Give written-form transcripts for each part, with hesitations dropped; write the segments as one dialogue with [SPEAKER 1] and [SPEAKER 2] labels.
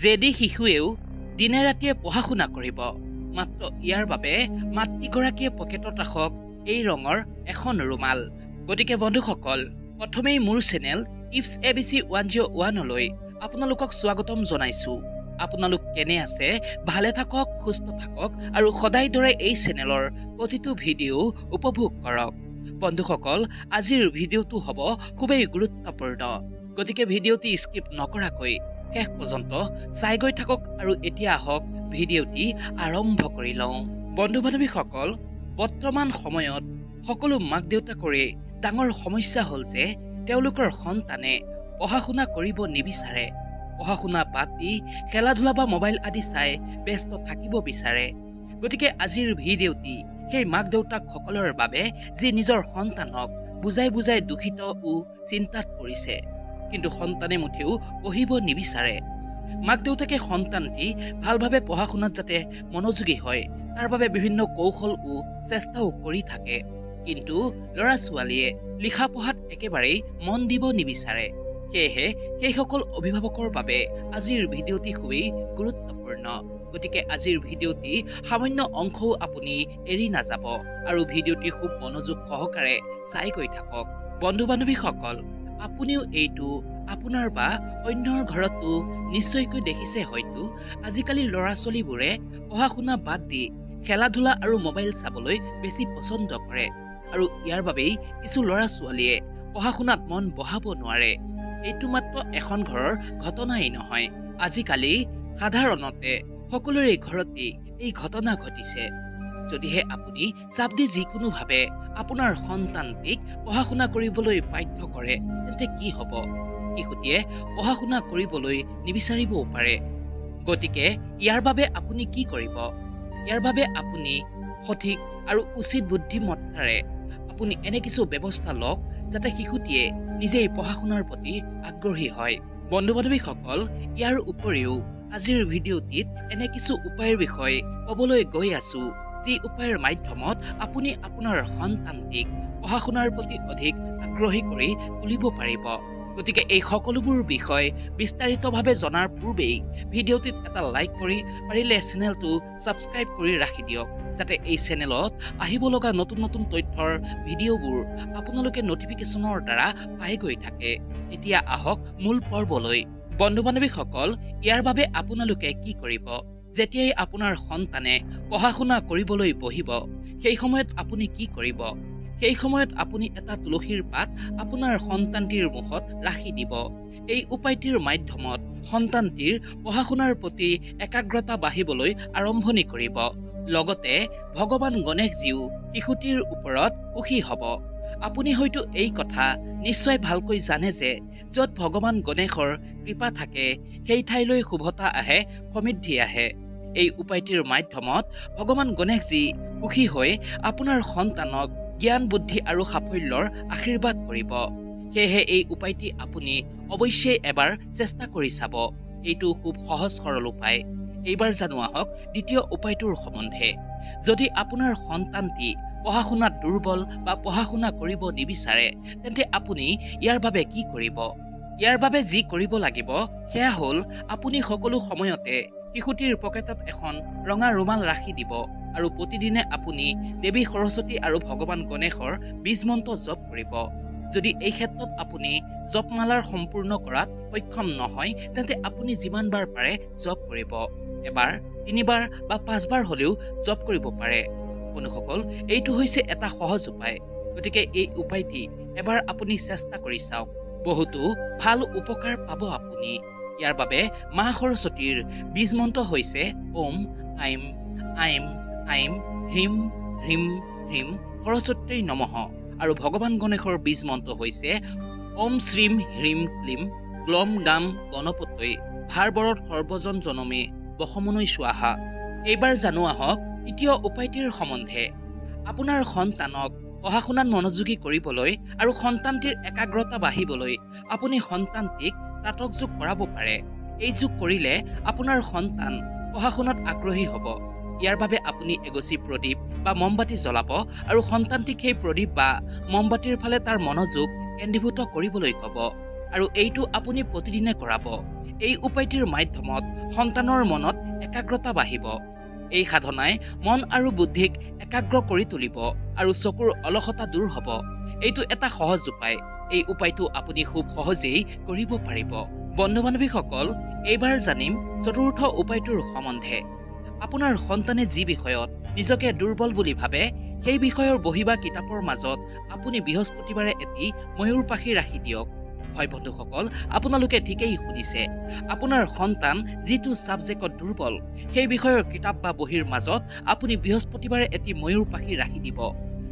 [SPEAKER 1] যেদি শিশুৱেও দিনে ৰাতিয়ে পঢ়া শুনা কৰিব, মাত্ৰ ইয়াৰ বাবে মাতৃগৰাকীয়ে পকেটত ৰাখক এই ৰঙৰ এখন ৰুমাল। গতিকে বন্ধুসকল, প্ৰথমেই মোৰ চেনেল টিপছ ABC 101লৈ আপোনালোকক স্বাগতম জনাইছো। আপোনালোক কেনে আছে? ভালে থাকক, সুস্থ থাকক আৰু সদায় দৰে এই চেনেলৰ প্ৰতিটো ভিডিঅ' উপভোগ কৰক। বন্ধুসকল, আজিৰ ভিডিঅ'টো হ'ব খুবেই গুৰুত্বপূৰ্ণ। গতিকে ভিডিঅ'টি স্কিপ নকৰাকৈ শেষ পৰ্যন্ত চাই গৈ থাকক আৰু এতিয়া আহক ভিডিঅ'টি আৰম্ভ কৰি লওঁ। বন্ধু বান্ধৱীসকল, বৰ্তমান সময়ত সকলো মাক দেউতাকৰে ডাঙৰ সমস্যা হ'ল যে তেওঁলোকৰ সন্তানে পঢ়া শুনা কৰিব নিবিচাৰে। পঢ়া শুনা বাদ দি খেলা ধূলা বা মোবাইল আদি চাই ব্যস্ত থাকিব বিচাৰে। গতিকে আজিৰ ভিডিঅ'টি সেই মাক দেউতাকসকলৰ বাবে যি নিজৰ সন্তানক বুজাই বুজাই দুখিত ও চিন্তাত পৰিছে, কিন্তু সন্তানে মুঠেও পঢ়িব নিবিচাৰে। মাক দেউতাকে সন্তানটি ভালভাৱে পঢ়া শুনাত যাতে মনোযোগী হয় তাৰ বাবে বিভিন্ন কৌশল ও চেষ্টাও কৰি থাকে, কিন্তু ল'ৰা ছোৱালীয়ে লিখা পঢ়াত একেবাৰেই মন দিব নিবিচাৰে। সেয়েহে সেইসকল অভিভাৱকৰ বাবে আজিৰ ভিডিঅ'টি খুবেই গুৰুত্বপূৰ্ণ। গতিকে আজিৰ ভিডিঅ'টি সামান্য অংশও আপুনি এৰি নাযাব আৰু ভিডিঅ'টি খুব মনোযোগ সহকাৰে চাই গৈ থাকক। বন্ধু বান্ধৱীসকল, আপুনিও এইটো আপোনাৰ বা অন্যৰ ঘৰতো নিশ্চয়কৈ দেখিছে হয়তো। আজিকালি ল'ৰা ছোৱালীবোৰে পঢ়া শুনা বাদ দি খেলা ধূলা আৰু মোবাইল চাবলৈ বেছি পচন্দ কৰে, আৰু ইয়াৰ বাবেই কিছু ল'ৰা ছোৱালীয়ে পঢ়া শুনাত মন বহাব নোৱাৰে। এইটো মাত্ৰ এখন ঘৰৰ ঘটনাই নহয়, আজিকালি সাধাৰণতে সকলোৰে ঘৰতেই এই ঘটনা ঘটিছে। যদিহে আপুনি চাপ দি যিকোনোভাৱে আপোনাৰ সন্তানটিক পঢ়া শুনা কৰিবলৈ বাধ্য কৰে, তেন্তে কি হ'ব? শিশুটিয়ে পঢ়া শুনা কৰিবলৈ নিবিচাৰিবও পাৰে। গতিকে ইয়াৰ বাবে আপুনি কি কৰিব? ইয়াৰ বাবে আপুনি সঠিক আৰু উচিত বুদ্ধিমত্তাৰে আপুনি এনে কিছু ব্যৱস্থা লওক যাতে শিশুটিয়ে নিজেই পঢ়া শুনাৰ প্ৰতি আগ্ৰহী হয়। বন্ধু বান্ধৱীসকল, ইয়াৰ উপৰিও আজিৰ ভিডিঅ'টিত এনে কিছু উপায়ৰ বিষয়ে ক'বলৈ গৈ আছো, যি উপায়ৰ মাধ্যমত আপুনি আপোনাৰ সন্তানটিক পঢ়া শুনাৰ প্ৰতি অধিক আগ্ৰহী কৰি তুলিব পাৰিব। গতিকে এই সকলোবোৰ বিষয় বিস্তাৰিতভাৱে জনাৰ পূৰ্বেই ভিডিঅ'টিত এটা লাইক কৰি পাৰিলে চেনেলটো ছাবস্ক্ৰাইব কৰি ৰাখি দিয়ক, যাতে এই চেনেলত আহিব লগা নতুন নতুন তথ্যৰ ভিডিঅ'বোৰ আপোনালোকে নটিফিকেশ্যনৰ দ্বাৰা পাই গৈ থাকে। এতিয়া আহক মূল পৰ্বলৈ। বন্ধু বান্ধৱীসকল, ইয়াৰ বাবে আপোনালোকে কি কৰিব? যেতিয়াই আপোনাৰ সন্তানে পঢ়া শুনা কৰিবলৈ বহিব, সেই সময়ত আপুনি কি কৰিব? সেই সময়ত আপুনি এটা তুলসীৰ পাত আপোনাৰ সন্তানটিৰ মুখত ৰাখি দিব। এই উপায়টিৰ মাধ্যমত সন্তানটিৰ পঢ়া শুনাৰ প্ৰতি একাগ্ৰতা বাঢ়িবলৈ আৰম্ভণি কৰিব। লগতে ভগৱান গণেশজীও শিশুটিৰ ওপৰত সুখী হ'ব। আপুনি হয়তো এই কথা নিশ্চয় ভালকৈ জানে যে য'ত ভগৱান গণেশৰ কৃপা থাকে সেই ঠাইলৈ শুভতা আহে, সমৃদ্ধি আহে। এই উপায়টিৰ মাধ্যমত ভগৱান গণেশজী সুখী হৈ আপোনাৰ সন্তানক জ্ঞান বুদ্ধি আৰু সাফল্যৰ আশীৰ্বাদ কৰিব। সেয়েহে এই উপায়টি আপুনি অৱশ্যেই এবাৰ চেষ্টা কৰি চাব। এইটো খুব সহজ সৰল উপায়। এইবাৰ জানো আহক দ্বিতীয় উপায়টোৰ সম্বন্ধে। যদি আপোনাৰ সন্তানটি পঢ়া শুনাত দুৰ্বল বা পঢ়া শুনা কৰিব নিবিচাৰে, তেন্তে আপুনি ইয়াৰ বাবে কি কৰিব? ইয়াৰ বাবে যি কৰিব লাগিব সেয়া হ'ল আপুনি সকলো সময়তে শিশুটিৰ পকেটত এখন ৰঙা ৰুমাল ৰাখি দিব আৰু প্ৰতিদিনে আপুনি দেৱী সৰস্বতী আৰু ভগৱান গণেশৰ বীজ মন্ত্ৰ জপ কৰিব। যদি এই ক্ষেত্ৰত আপুনি জপমালাৰ সম্পূৰ্ণ কৰাত সক্ষম নহয়, তেন্তে আপুনি যিমানবাৰ পাৰে জপ কৰিব। এবাৰ, 3 বাৰ বা 5 বাৰ হ'লেও জপ কৰিব পাৰে। বন্ধুসকল, এইটো হৈছে এটা সহজ উপায়। গতিকে এই উপায়টি এবাৰ আপুনি চেষ্টা কৰি চাওক, বহুতো ভাল উপকাৰ পাব আপুনি। ইয়াৰ বাবে মা সৰস্বতীৰ বীজ মন্ত্ৰ হৈছে ওম আইম আইম আইম হ্ৰীম হ্ৰীম হ্ৰীম সৰস্বতী নমঃ, আৰু ভগৱান গণেশৰ বীজ মন্ত্ৰ হৈছে ওম শ্ৰীম হ্ৰীম ক্লীম গ্লম গাম গণপতৈ ভাৰবৰত সৰ্বজন জনমে বসমনৈ স্বাহা। এইবাৰ জানো আহক তৃতীয় উপায়টিৰ সম্বন্ধে। আপোনাৰ সন্তানক পঢ়া শুনাত মনোযোগী কৰিবলৈ আৰু সন্তানটিৰ একাগ্ৰতা বাঢ়িবলৈ আপুনি সন্তানটিক প্ৰাতক যোগ কৰাব পাৰে। এই যোগ কৰিলে আপোনাৰ সন্তান পঢ়া শুনাত আগ্ৰহী হ'ব। ইয়াৰ বাবে আপুনি এগছি প্ৰদীপ বা মমবাতি জ্বলাব আৰু সন্তানটিক সেই প্ৰদীপ বা মমবাতিৰ ফালে তাৰ মনোযোগ কেন্দ্ৰীভূত কৰিবলৈ ক'ব, আৰু এইটো আপুনি প্ৰতিদিনে কৰাব। এই উপায়টিৰ মাধ্যমত সন্তানৰ মনত একাগ্ৰতা বাঢ়িব। এই সাধনাই মন আৰু বুদ্ধিক একাগ্ৰ কৰি তুলিব আৰু চকুৰ অলসতা দূৰ হ'ব। এইটো এটা সহজ উপায়। এই উপায়টো আপুনি খুব সহজেই কৰিব পাৰিব। বন্ধু-বান্ধৱীসকল, এইবাৰ জানিম চতুৰ্থ উপায়টোৰ সম্বন্ধে। আপোনাৰ সন্তানে যি বিষয়ত নিজকে দুৰ্বল বুলি ভাবে, সেই বিষয়ৰ বহি বা কিতাপৰ মাজত আপুনি বৃহস্পতিবাৰে এটি ময়ূৰ পাখি ৰাখি দিয়ক। হয় বন্ধুসকল, আপোনালোকে ঠিকেই শুনিছে। আপোনাৰ সন্তান যিটো ছাবজেক্টত দুৰ্বল, সেই বিষয়ৰ কিতাপ বা বহীৰ মাজত আপুনি বৃহস্পতিবাৰে এটি ময়ূৰ পাখি ৰাখি দিব।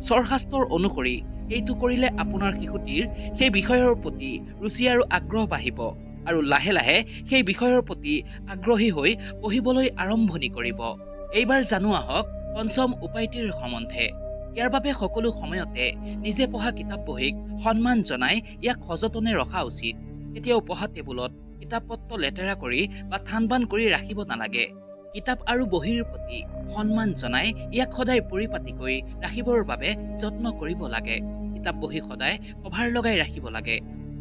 [SPEAKER 1] স্বৰশাস্ত্ৰৰ অনুসৰি এইটো কৰিলে আপোনাৰ শিশুটিৰ সেই বিষয়ৰ প্ৰতি ৰুচি আৰু আগ্ৰহ বাঢ়িব আৰু লাহে লাহে সেই বিষয়ৰ প্ৰতি আগ্ৰহী হৈ পঢ়িবলৈ আৰম্ভণি কৰিব। এইবাৰ জানো আহক পঞ্চম উপায়টিৰ সম্বন্ধে। ইয়াৰ বাবে সকলো সময়তে নিজে পঢ়া কিতাপ বহীক সন্মান জনাই ইয়াক সযতনে ৰখা উচিত। কেতিয়াও পঢ়া টেবুলত কিতাপ পত্ৰ লেতেৰা কৰি বা থান বান কৰি ৰাখিব নালাগে। কিতাপ আৰু বহীৰ প্ৰতি সন্মান জনাই ইয়াক সদায় পৰিপাটিকৈ ৰাখিবৰ বাবে যত্ন কৰিব লাগে। কিতাপ বহী সদায় কভাৰ লগাই ৰাখিব লাগে।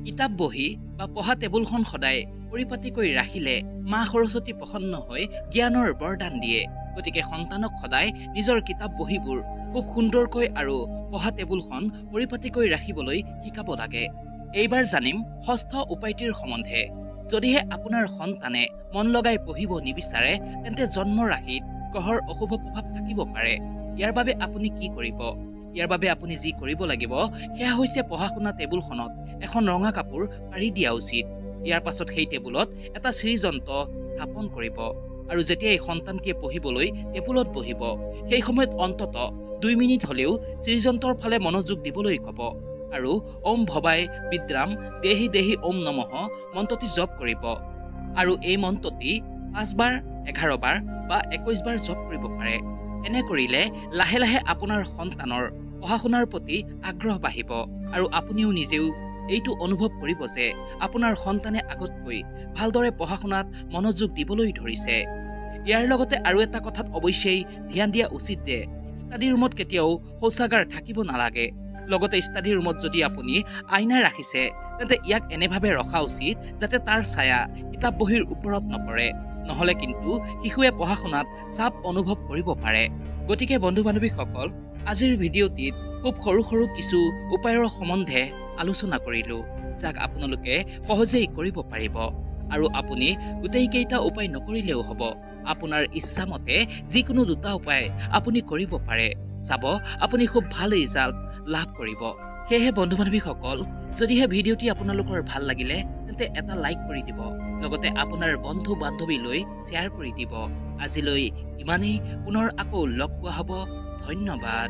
[SPEAKER 1] কিতাপ বহী বা পঢ়া টেবুলখন সদায় পৰিপাটিকৈ ৰাখিলে মা সৰস্বতী প্ৰসন্ন হৈ জ্ঞানৰ বৰদান দিয়ে। গতিকে সন্তানক সদায় নিজৰ কিতাপ বহীবোৰ খুব সুন্দৰকৈ আৰু পঢ়া টেবুলখন পৰিপাটিকৈ ৰাখিবলৈ শিকাব লাগে। এইবাৰ জানিম ষষ্ঠ উপায়টিৰ সম্বন্ধে। যদিহে আপোনাৰ সন্তানে মন লগাই পঢ়িব নিবিচাৰে, তেন্তে জন্ম ৰাশিত গ্ৰহৰ অশুভ প্ৰভাৱ থাকিব পাৰে। ইয়াৰ বাবে আপুনি কি কৰিব? ইয়াৰ বাবে আপুনি যি কৰিব লাগিব সেয়া হৈছে পঢ়া শুনা টেবুলখনত এখন ৰঙা কাপোৰ পাৰি দিয়া উচিত। ইয়াৰ পাছত সেই টেবুলত এটা শ্ৰীযন্ত্ৰ স্থাপন কৰিব আৰু যেতিয়াই সন্তানটিয়ে পঢ়িবলৈ টেবুলত বহিব, সেই সময়ত অন্তত 2 মিনিট হলেও শ্ৰীযন্ত্ৰৰ ফালে মনোযোগ দিবলৈ ক'ব আৰু ওম ভবাই বিদ্ৰাম দেহি দেহি ওম নমঃ মন্ত্ৰটি জপ কৰিব। আৰু এই মন্ত্ৰটি 5 বাৰ, 11 বাৰ বা 21 বাৰ জপ কৰিব পাৰে। এনে কৰিলে লাহে লাহে আপোনাৰ সন্তানৰ পঢ়া শুনাৰ প্ৰতি আগ্ৰহ বাঢ়িব আৰু আপুনিও নিজেও এইটো অনুভৱ কৰিব যে আপোনাৰ সন্তানে আগতকৈ ভালদৰে পঢ়া শুনাত মনোযোগ দিবলৈ ধৰিছে। ইয়াৰ লগতে আৰু এটা কথাত অৱশ্যেই ধ্যান দিয়া উচিত যে ষ্টাডি ৰুমত কেতিয়াও শৌচাগাৰ থাকিব নালাগে। লগতে ষ্টাডি ৰুমত যদি আপুনি আইনা ৰাখিছে, তেন্তে ইয়াক এনেভাৱে ৰখা উচিত যাতে তাৰ ছায়া কিতাপ বহীৰ ওপৰত নপৰে। নহলে কিন্তু শিশুৱে পঢ়া শুনাত চাপ অনুভৱ কৰিব পাৰে। গতিকে বন্ধু বান্ধৱীসকল, আজিৰ ভিডিঅ'টিত খুব সৰু সৰু কিছু উপায়ৰ সম্বন্ধে আলোচনা কৰিলো, যাক আপোনালোকে সহজেই কৰিব পাৰিব। আৰু আপুনি গোটেইকেইটা উপায় নকৰিলেও হ'ব। আপোনাৰ ইচ্ছা মতে যিকোনো 2টা উপায় আপুনি কৰিব পাৰে। চাব আপুনি খুব ভাল ৰিজাল্ট লাভ কৰিব। সেয়েহে বন্ধু বান্ধৱীসকল, যদিহে ভিডিঅ'টি আপোনালোকৰ ভাল লাগিলে তেন্তে এটা লাইক কৰি দিব। লগতে আপোনাৰ বন্ধু বান্ধৱীলৈ শ্বেয়াৰ কৰি দিব। আজিলৈ ইমানেই। পুনৰ আকৌ লগ পোৱা হ'ব। ধন্যবাদ।